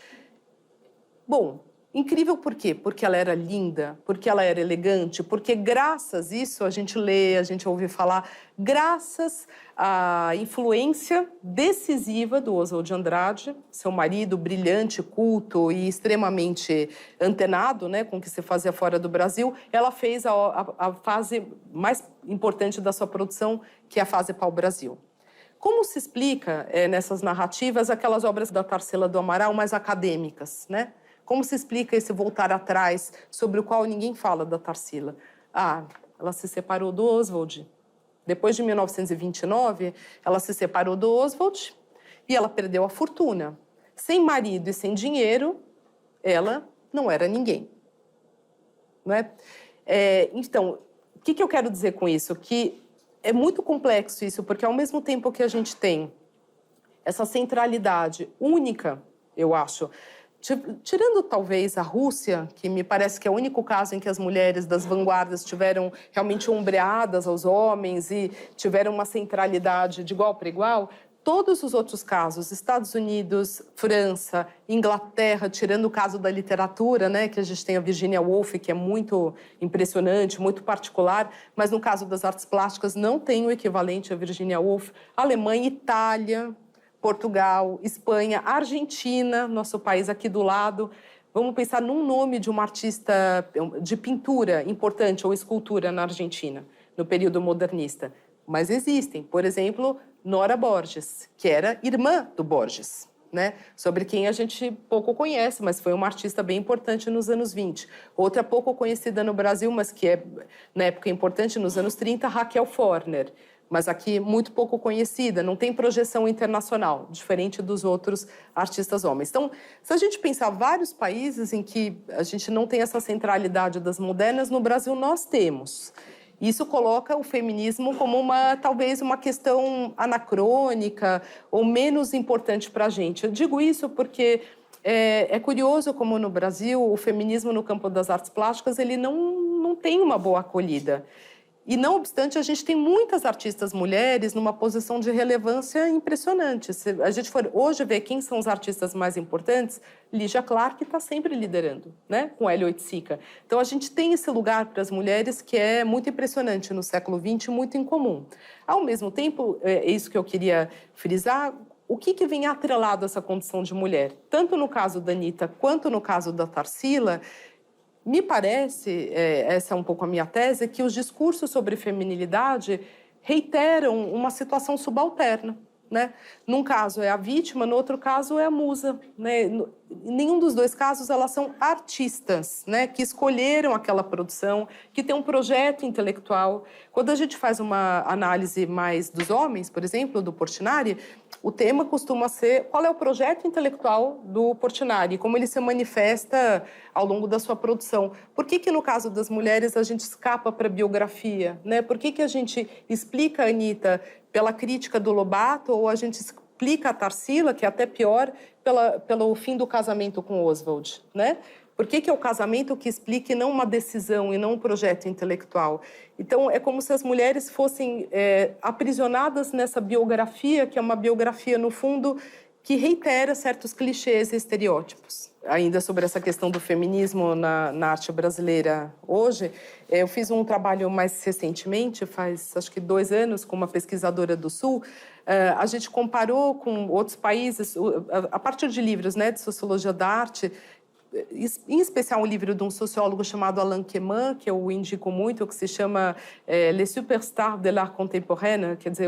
Bom, incrível por quê? Porque ela era linda, porque ela era elegante, porque graças a isso a gente lê, a gente ouve falar, graças à influência decisiva do Oswald de Andrade, seu marido brilhante, culto e extremamente antenado, né, com o que se fazia fora do Brasil, ela fez a fase mais importante da sua produção, que é a fase pau-brasil. Como se explica nessas narrativas aquelas obras da Tarsila do Amaral mais acadêmicas, né? Como se explica esse voltar atrás, sobre o qual ninguém fala da Tarsila? Ela se separou do Oswald. Depois de 1929, ela se separou do Oswald e ela perdeu a fortuna. Sem marido e sem dinheiro, ela não era ninguém. Não é? Então, o que eu quero dizer com isso? Que é muito complexo isso, porque ao mesmo tempo que a gente tem essa centralidade única, eu acho, tirando talvez a Rússia, que me parece que é o único caso em que as mulheres das vanguardas estiveram realmente ombreadas aos homens e tiveram uma centralidade de igual para igual, todos os outros casos, Estados Unidos, França, Inglaterra, tirando o caso da literatura, né, que a gente tem a Virginia Woolf, que é muito impressionante, muito particular, mas no caso das artes plásticas não tem o equivalente a Virginia Woolf, Alemanha, Itália, Portugal, Espanha, Argentina, nosso país aqui do lado. Vamos pensar num nome de uma artista de pintura importante ou escultura na Argentina, no período modernista. Mas existem, por exemplo, Nora Borges, que era irmã do Borges, né? Sobre quem a gente pouco conhece, mas foi uma artista bem importante nos anos 20. Outra pouco conhecida no Brasil, mas que é, na época, importante nos anos 30, Raquel Forner. Mas aqui muito pouco conhecida, não tem projeção internacional, diferente dos outros artistas homens. Então, se a gente pensar vários países em que a gente não tem essa centralidade das modernas, no Brasil nós temos. Isso coloca o feminismo como talvez uma questão anacrônica ou menos importante para a gente. Eu digo isso porque é curioso como no Brasil o feminismo no campo das artes plásticas ele não tem uma boa acolhida. E, não obstante, a gente tem muitas artistas mulheres numa posição de relevância impressionante. Se a gente for hoje ver quem são os artistas mais importantes, Lígia Clark está sempre liderando, né? Com Hélio Oiticica. Então, a gente tem esse lugar para as mulheres que é muito impressionante no século XX, muito incomum. Ao mesmo tempo, é isso que eu queria frisar, o que vem atrelado a essa condição de mulher? Tanto no caso da Anitta quanto no caso da Tarsila, me parece, essa é um pouco a minha tese, que os discursos sobre feminilidade reiteram uma situação subalterna, né? Num caso é a vítima, no outro caso é a musa, né? Em nenhum dos dois casos elas são artistas, né? Que escolheram aquela produção, que tem um projeto intelectual. Quando a gente faz uma análise mais dos homens, por exemplo, do Portinari, o tema costuma ser qual é o projeto intelectual do Portinari, como ele se manifesta ao longo da sua produção. Por que no caso das mulheres a gente escapa para a biografia, né? Por que a gente explica a Anitta pela crítica do Lobato ou a gente explica a Tarsila, que é até pior, pelo fim do casamento com Oswald, né? Por que é o casamento que explica e não uma decisão e não um projeto intelectual? Então, é como se as mulheres fossem aprisionadas nessa biografia, que é uma biografia, no fundo, que reitera certos clichês e estereótipos. Ainda sobre essa questão do feminismo na arte brasileira hoje, eu fiz um trabalho mais recentemente, faz acho que 2 anos, com uma pesquisadora do Sul. A gente comparou com outros países, a partir de livros, né, de sociologia da arte, em especial um livro de um sociólogo chamado Alain Keman, que eu indico muito, que se chama Les Superstars de l'Art Contemporain, quer dizer,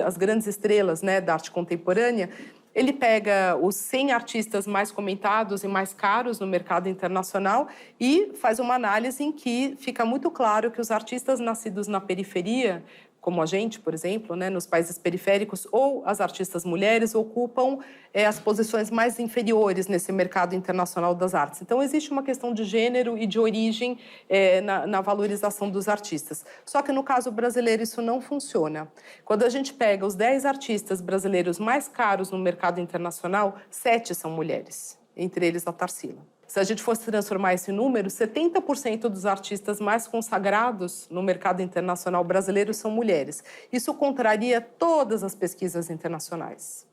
as grandes estrelas, né, da arte contemporânea. Ele pega os 100 artistas mais comentados e mais caros no mercado internacional e faz uma análise em que fica muito claro que os artistas nascidos na periferia, como a gente, por exemplo, né, nos países periféricos, ou as artistas mulheres ocupam as posições mais inferiores nesse mercado internacional das artes. Então, existe uma questão de gênero e de origem na valorização dos artistas. Só que, no caso brasileiro, isso não funciona. Quando a gente pega os 10 artistas brasileiros mais caros no mercado internacional, 7 são mulheres, entre eles a Tarsila. Se a gente fosse transformar esse número, 70% dos artistas mais consagrados no mercado internacional brasileiro são mulheres. Isso contraria todas as pesquisas internacionais.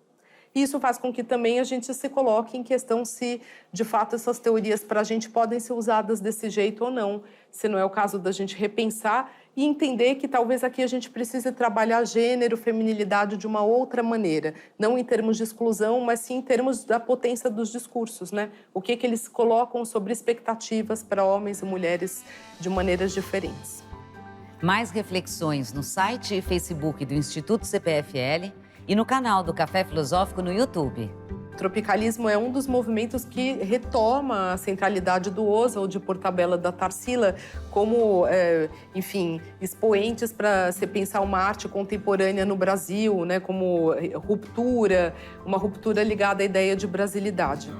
E isso faz com que também a gente se coloque em questão se, de fato, essas teorias para a gente podem ser usadas desse jeito ou não. Se não é o caso da gente repensar e entender que talvez aqui a gente precise trabalhar gênero, feminilidade de uma outra maneira. Não em termos de exclusão, mas sim em termos da potência dos discursos, né? O que eles colocam sobre expectativas para homens e mulheres de maneiras diferentes. Mais reflexões no site e Facebook do Instituto CPFL e no canal do Café Filosófico no YouTube. O tropicalismo é um dos movimentos que retoma a centralidade do Oswald por tabela da Tarsila como, enfim, expoentes para se pensar uma arte contemporânea no Brasil, né, como ruptura, uma ruptura ligada à ideia de brasilidade.